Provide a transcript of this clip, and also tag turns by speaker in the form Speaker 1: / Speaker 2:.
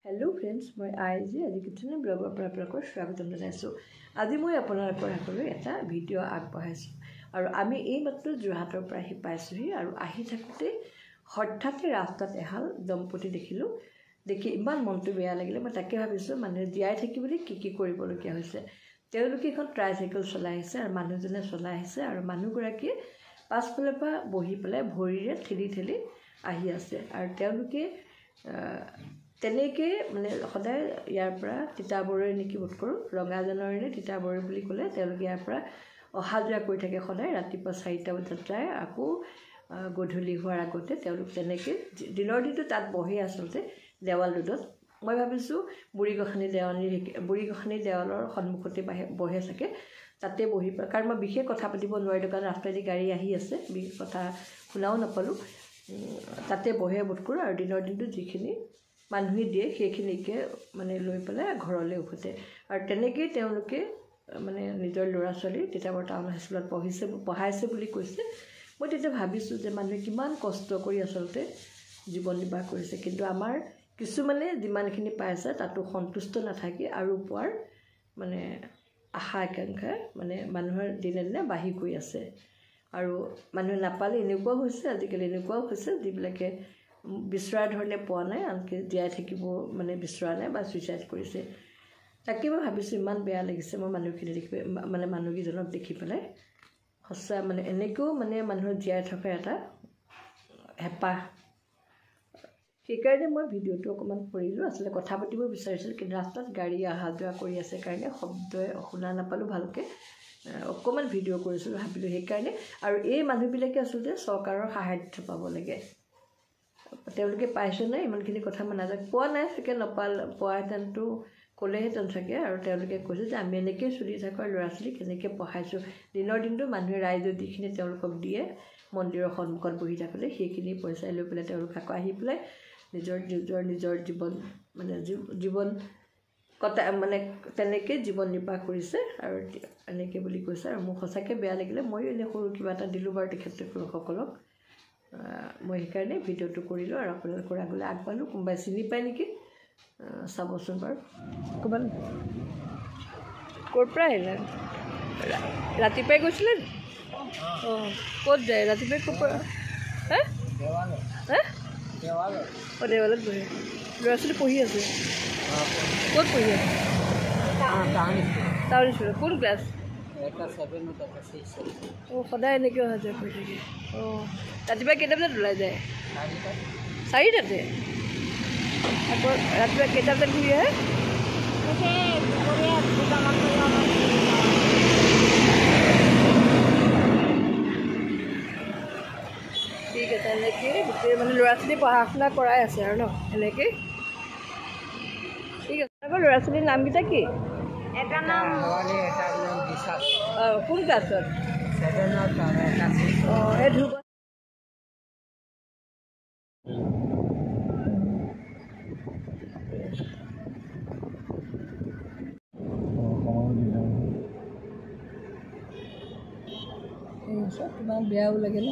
Speaker 1: Hello friends मैं IG आज kitchen bagger पर आपलोक स्वागतम जानाइছো। आज मैं आपलोকৰ আগলৈ এটা ভিডিঅ' আগবঢ়াইছো আৰু আমি এই মাত্ৰ যোৰহাটৰ পৰা আহি পাইছোহি আৰু আহি থাকোতে হঠাতে ৰাস্তাত এহাল দম্পতি দেখিলো। দেখি ইমান মনটো বেয়া লাগিলে। মই তাকে ভাবিছো মানুহে জীয়াই থাকিবলৈ কি কি কৰিবলগীয়া হৈছে। তেওঁলোকে এখন ট্ৰাইসাইকেল চলাই আছে আৰু মানুহজনে চলাই আছে আৰু মানুহগৰাকী পাছফালৰ পৰা বহি পেলাই ভৰিৰে ঠেলি ঠেলি আহি আছে আৰু তেওঁলোকে তেনেকে মানে সদায় ইয়াৰ পৰা তিতাবৰৰে নেকি বোধ কৰো ৰঙাজানৰে নে তিতাবৰৰে বুলি ক'লে তেওঁলোকে ইয়াৰ পৰা অহা যোৱা কৰি থাকে সদায় ৰাতিপুৱা 4টা বজাত যায় আকৌ গধূলি হোৱাৰ আগতে তেওঁলোক তেনেকে দিনৰ দিনটো তাত বহি আছলতে দেৱাল ৰোডত। মই ভাবিছো বুঢ়ীগোসানী দেৱালৰ সন্মুখতে বহে থাকে তাতে বহি কাৰণ মই বিশেষ কথা পাতিব নোৱাৰিলো কাৰণ ৰাস্তাদি গাড়ী আহি আছে বিশেষ কথা শুনাও নাপালো। তাতে বহে বোধ কৰো আৰু দিনৰ দিনটো যিখিনি মানুহে দিয়ে সেইখিনিকে মানে লৈ পেলাই ঘৰলৈ উভতে আৰু তেনেকেই তেওঁলোকে মানে নিজৰ ল'ৰা ছোৱালী তিতাবৰ টাউন হাইস্কুলত পঢ়াইছে বুলি কৈছে। মই তেতিয়া ভাবিছো যে মানুহে কিমান কষ্ট কৰি আচলতে জীৱন নিৰ্বাহ কৰিছে কিন্তু আমাৰ কিছুমানে যিমানখিনি পাইছে তাতো সন্তুষ্ট নাথাকি আৰু পোৱাৰ মানে আশা আকাংক্ষা মানে মানুহৰ দিনে দিনে বাঢ়ি গৈ আছে আৰু মানুহে নাপালে এনেকুৱা হৈছে আজিকালি এনেকুৱাও হৈছে যিবিলাকে বিচৰাৰ ধৰণে পোৱা নাই আনকি জীয়াই থাকিব মানে বিচৰা নাই বা সুইচাইড কৰিছে। তাকে মই ভাবিছো ইমান বেয়া লাগিছে মই মানুহখিনি দেখি মানে মানুহজনক দেখি পেলাই সঁচা মানে এনেকেও মানে মানুহৰ জীয়াই থকা এটা হেঁপাহ। সেইকাৰণে মই ভিডিঅ'টো অকণমান কৰিলোঁ। আচলতে কথা পাতিব বিচাৰিছিলোঁ কিন্তু ৰাস্তাত গাড়ী অহা যোৱা কৰি আছে কাৰণে শব্দই শুনা নাপালোঁ ভালকৈ অকণমান ভিডিঅ' কৰিছিলোঁ ভাবিলোঁ সেইকাৰণে। আৰু এই মানুহবিলাকে আচলতে চৰকাৰৰ সাহায্য পাব লাগে। তেওঁলোকে পাইছে নাই ইমানখিনি কথা মই নাজানো পোৱা নাই চাগে পোৱাহেঁতেনতো ক'লেহেঁতেন চাগে আৰু তেওঁলোকে কৈছে যে আমি এনেকৈ চলি থাকোঁ আৰু ল'ৰা ছোৱালী কেনেকৈ পঢ়াইছোঁ। দিনৰ দিনটো মানুহে ৰাইজে যিখিনি তেওঁলোকক দিয়ে মন্দিৰৰ সন্মুখত বহি থাকোঁতে সেইখিনি পইচাই লৈ পেলাই তেওঁলোক আকৌ আহি পেলাই নিজৰ জীৱন মানে জীৱন কটা মানে তেনেকৈ জীৱন নিৰ্বাহ কৰিছে আৰু এনেকৈ বুলি কৈছে আৰু মোক সঁচাকৈ বেয়া লাগিলে। ময়ো এনেই সৰু কিবা এটা দিলোঁ বাৰু তেখেতসকলক। মই সেইকাৰণে ভিডিঅ'টো কৰিলোঁ আৰু আপোনালোকৰ আগলৈ আগবাঢ়িলোঁ। কোনোবাই চিনি পায় নেকি চাবচোন বাৰু। অকণমান ক'ৰ পৰা আহিলে ৰাতিপুৱাই গৈছিলে অঁ ক'ত যায় ৰাতিপুৱাই ক'ৰ পৰা হা অঁ দেৱালত বহি ল'ৰা ছোৱালী পঢ়ি আছে ক'ত পঢ়ি আছে টাউন স্কুলত কোন ক্লাছ অঁ সদায় এনেকৈ অহা যোৱা কৰি থাকে অঁ ৰাতিপুৱা কেইটা বজাত ওলাই যায় 4টাতে আকৌ ৰাতিপুৱা কেইটা বজাত ঘূৰি আহে ঠিক আছে এনেকৈ গোটেই মানে ল'ৰা ছোৱালী পঢ়া শুনা কৰাই আছে আৰু ন এনেকৈ ঠিক আছে। আকৌ ল'ৰা ছোৱালীৰ নামকেইটা কি এটা নাম কোন ক্লাছত অঁ এই ধ্ৰুৱ কিমান বেয়াও লাগে ন।